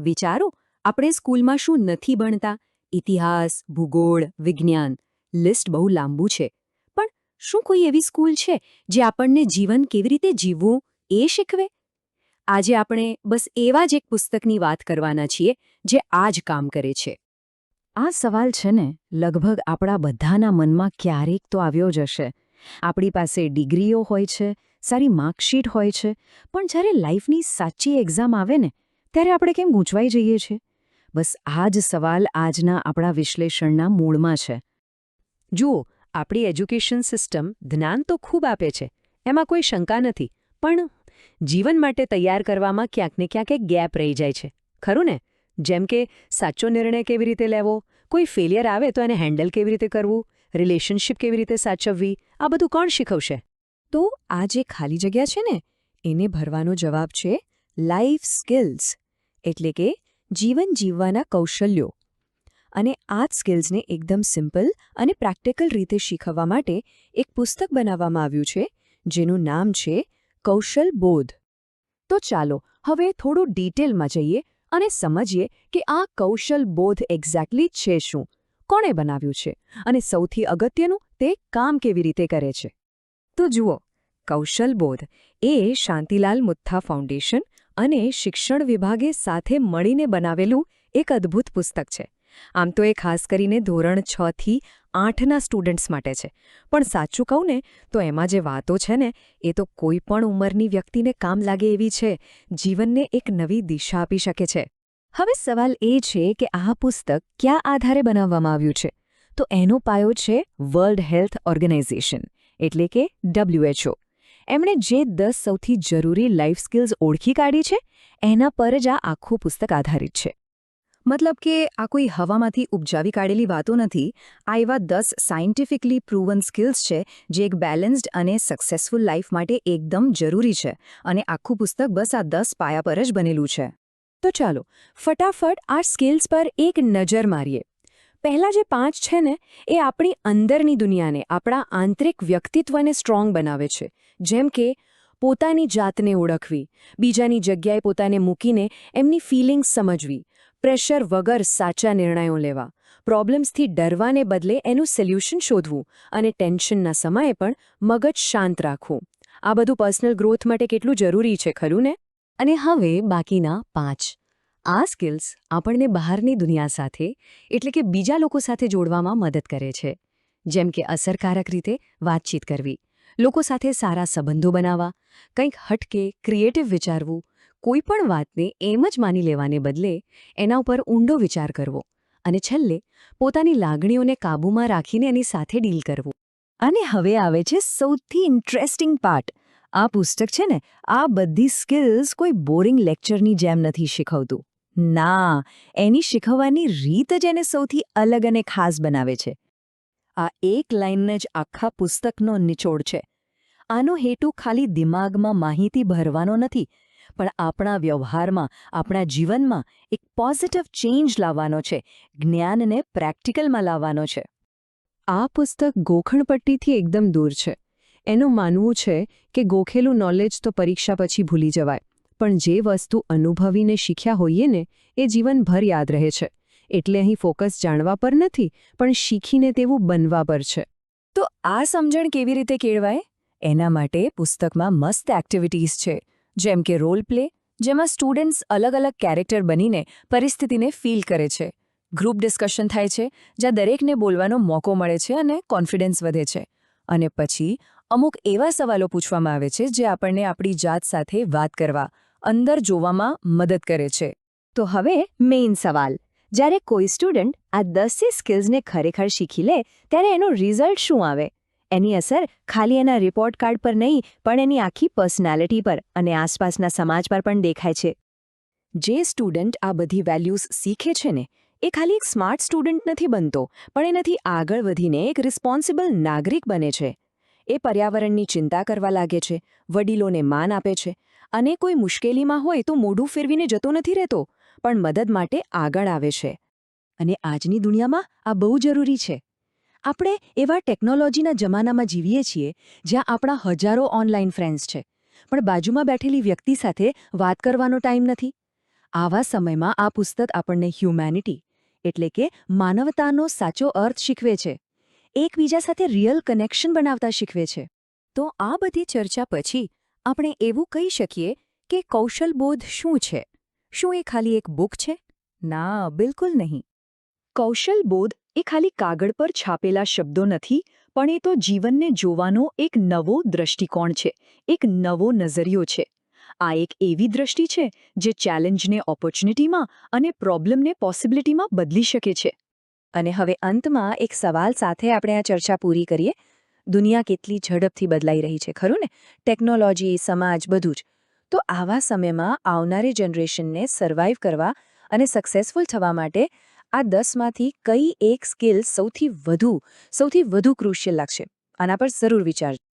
વિચારો, આપણે સ્કૂલમાં શું નથી ભણતા? ઇતિહાસ, ભૂગોળ, વિજ્ઞાન, લિસ્ટ બહુ લાંબુ છે. પણ શું કોઈ એવી સ્કૂલ છે જે આપણને જીવન કેવી રીતે જીવવું એ શીખવે? આજે આપણે બસ એવા જ એક પુસ્તકની વાત કરવાના છીએ જે આ જ કામ કરે છે. આ સવાલ છે ને લગભગ આપણા બધાના મનમાં ક્યારેક તો આવ્યો જ હશે. આપણી પાસે ડિગ્રીઓ હોય છે, સારી માર્કશીટ હોય છે, પણ જ્યારે લાઈફની સાચી એક્ઝામ આવે ને ત્યારે આપણે કેમ ગૂંચવાઈ જઈએ છીએ? બસ આ જ સવાલ આજના આપણા વિશ્લેષણના મૂળમાં છે. જુઓ, આપણી એજ્યુકેશન સિસ્ટમ જ્ઞાન તો ખૂબ આપે છે, એમાં કોઈ શંકા નથી, પણ જીવન માટે તૈયાર કરવામાં ક્યાંક ને ક્યાંક એક ગેપ રહી જાય છે, ખરું ને? જેમ કે સાચો નિર્ણય કેવી રીતે લેવો, કોઈ ફેલિયર આવે તો એને હેન્ડલ કેવી રીતે કરવું, રિલેશનશિપ કેવી રીતે સાચવવી, આ બધું કોણ શીખવશે? તો આ જે ખાલી જગ્યા છે ને, એને ભરવાનો જવાબ છે લાઈફ સ્કિલ્સ, એટલે કે જીવન જીવવાના કૌશલ્યો. અને આ જ સ્કિલ્સને એકદમ સિમ્પલ અને પ્રેક્ટિકલ રીતે શીખવવા માટે એક પુસ્તક બનાવવામાં આવ્યું છે જેનું નામ છે કૌશલ બોધ. તો ચાલો હવે થોડું ડિટેલમાં જઈએ અને સમજીએ કે આ કૌશલ બોધ એક્ઝેક્ટલી છે શું, કોણે બનાવ્યું છે અને સૌથી અગત્યનું તે કામ કેવી રીતે કરે છે. તો જુઓ, કૌશલ બોધ એ શાંતિલાલ મુથ્થા ફાઉન્ડેશન અને શિક્ષણ વિભાગે સાથે મળીને બનાવેલું એક અદ્ભુત પુસ્તક છે. આમ તો એ ખાસ કરીને ધોરણ 6 થી 8ના સ્ટુડન્ટ્સ માટે છે, પણ સાચું કહું ને તો એમાં જે વાતો છે ને એ તો કોઈ પણ ઉંમરની વ્યક્તિને કામ લાગે એવી છે, જીવનને એક નવી દિશા આપી શકે છે. હવે સવાલ એ છે કે આ પુસ્તક કયા આધારે બનાવવામાં આવ્યું છે? તો એનો પાયો છે વર્લ્ડ હેલ્થ ઓર્ગેનાઇઝેશન, એટલે કે WHO. એમણે જે 10 સૌથી જરૂરી લાઈફ સ્કિલ્સ ઓળખી કાઢી છે એના પર જ આ આખું પુસ્તક આધારિત છે. મતલબ કે આ કોઈ હવામાંથી ઉપજાવી કાઢેલી વાતો નથી, આ એવા 10 સાયન્ટિફિકલી પ્રૂવન સ્કિલ્સ છે જે એક બેલેન્સ્ડ અને સક્સેસફુલ લાઈફ માટે એકદમ જરૂરી છે, અને આખું પુસ્તક બસ આ 10 પાયા પર જ બનેલું છે. તો ચાલો ફટાફટ આ સ્કિલ્સ પર એક નજર મારીએ. પહેલા જે 5 છે ને એ આપણી અંદરની દુનિયાને, આપણા આંતરિક વ્યક્તિત્વને સ્ટ્રોંગ બનાવે છે, જેમ કે પોતાની જાતને ઓળખવી, બીજાની જગ્યાએ પોતાને મૂકીને એમની ફિલિંગ્સ સમજવી, પ્રેશર વગર સાચા નિર્ણયો લેવા, પ્રોબ્લેમ્સથી ડરવાને બદલે એનું સોલ્યુશન શોધવું, અને ટેન્શનના સમયે પણ મગજ શાંત રાખવું. આ બધું પર્સનલ ગ્રોથ માટે કેટલું જરૂરી છે, ખરું ને? અને હવે બાકીના 5. આ સ્કિલ્સ આપણને બહારની દુનિયા સાથે, એટલે કે બીજા લોકો સાથે જોડવામાં મદદ કરે છે. જેમ કે અસરકારક રીતે વાતચીત કરવી, લોકો સાથે સારા સંબંધો બનાવવા, કંઈક હટકે ક્રિએટિવ વિચારવું, કોઈ પણ વાતને એમ જ માની લેવાને બદલે એના ઉપર ઊંડો વિચાર કરવો, અને છેલ્લે પોતાની લાગણીઓને કાબૂમાં રાખીને એની સાથે ડીલ કરવું. અને હવે આવે છે સૌથી ઇન્ટરેસ્ટિંગ પાર્ટ. આ પુસ્તક છે ને આ બધી સ્કિલ્સ કોઈ બોરિંગ લેક્ચરની જેમ નથી શીખવતું. ના, એની શીખવવાની રીત જ એને સૌથી અલગ અને ખાસ બનાવે છે. આ એક લાઈન જ આખા પુસ્તકનો નિચોડ છે. આનો હેતુ ખાલી દિમાગમાં માહિતી ભરવાનો નથી, પણ આપણા વ્યવહારમાં, આપણા જીવનમાં એક પોઝિટિવ ચેન્જ લાવવાનો છે, જ્ઞાનને પ્રેક્ટિકલમાં લાવવાનો છે. આ પુસ્તક ગોખણપટ્ટીથી એકદમ દૂર છે. એનું માનવું છે કે ગોખેલું નોલેજ તો પરીક્ષા પછી ભૂલી જવાય, પણ જે વસ્તુ અનુભવીને શીખ્યા હોઈએ ને એ જીવનભર યાદ રહે છે. એટલે અહીં ફોકસ જાણવા પર નથી, પણ શીખીને તેવું બનવા પર છે. તો આ સમજણ કેવી રીતે કેળવાય? એના માટે પુસ્તકમાં મસ્ત એક્ટિવિટીઝ છે, જેમ કે રોલ પ્લે, જેમાં સ્ટુડન્ટ્સ અલગ અલગ કેરેક્ટર બનીને પરિસ્થિતિને ફીલ કરે છે. ગ્રુપ ડિસ્કશન થાય છે, જ્યાં દરેકને બોલવાનો મોકો મળે છે અને કોન્ફિડન્સ વધે છે. અને પછી અમુક એવા સવાલો પૂછવામાં આવે છે જે આપણને આપણી જાત સાથે વાત કરવા, અંદર જોવામાં મદદ કરે છે. તો હવે મેઇન સવાલ, જ્યારે કોઈ સ્ટુડન્ટ આ 10 સ્કિલ્સને ખરેખર શીખી લે ત્યારે એનું રિઝલ્ટ શું આવે? એની અસર ખાલી એના રિપોર્ટ કાર્ડ પર નહીં, પણ એની આખી પર્સનાલિટી પર અને આસપાસના સમાજ પર પણ દેખાય છે. જે સ્ટુડન્ટ આ બધી વેલ્યુઝ શીખે છે ને એ ખાલી એક સ્માર્ટ સ્ટુડન્ટ નથી બનતો, પણ એનાથી આગળ વધીને એક રિસ્પોન્સિબલ નાગરિક બને છે. એ પર્યાવરણની ચિંતા કરવા લાગે છે, વડીલોને માન આપે છે, અને કોઈ મુશ્કેલીમાં હોય તો મોઢું ફેરવીને જતો નથી રહેતો, પણ મદદ માટે આગળ આવે છે. અને આજની દુનિયામાં આ બહુ જરૂરી છે. આપણે એવા ટેકનોલોજીના જમાનામાં જીવીએ છીએ જ્યાં આપણા હજારો ઓનલાઈન ફ્રેન્ડ્સ છે, પણ બાજુમાં બેઠેલી વ્યક્તિ સાથે વાત કરવાનો ટાઈમ નથી. આવા સમયમાં આ પુસ્તક આપણને હ્યુમેનિટી એટલે કે માનવતાનો સાચો અર્થ શીખવે છે, એકબીજા સાથે રિયલ કનેક્શન બનાવતા શીખવે છે. તો આ બધી ચર્ચા પછી આપણે એવું કહી શકીએ કે કૌશલબોધ શું છે? શું એ ખાલી એક બુક છે? ના, બિલકુલ નહીં. કૌશલબોધ એ ખાલી કાગળ પર છાપેલા શબ્દો નથી, પણ એ તો જીવનને જોવાનો એક નવો દૃષ્ટિકોણ છે, એક નવો નજરિયો છે. આ એક એવી દૃષ્ટિ છે જે ચેલેન્જને ઓપોર્ચ્યુનિટીમાં અને પ્રોબ્લેમને પોસિબિલિટીમાં બદલી શકે છે. અને હવે અંતમાં એક સવાલ સાથે આપણે આ ચર્ચા પૂરી કરીએ. દુનિયા કેટલી ઝડપથી બદલાઈ રહી છે, ખરું ને? ટેકનોલોજી, સમાજ, બધું જ. તો આવા સમયમાં આવનારી જનરેશનને સર્વાઈવ કરવા અને સક્સેસફુલ થવા માટે આ 10માંથી કઈ એક સ્કિલ સૌથી વધુ ક્રુશિયલ લાગશે? આના પર જરૂર વિચારજો.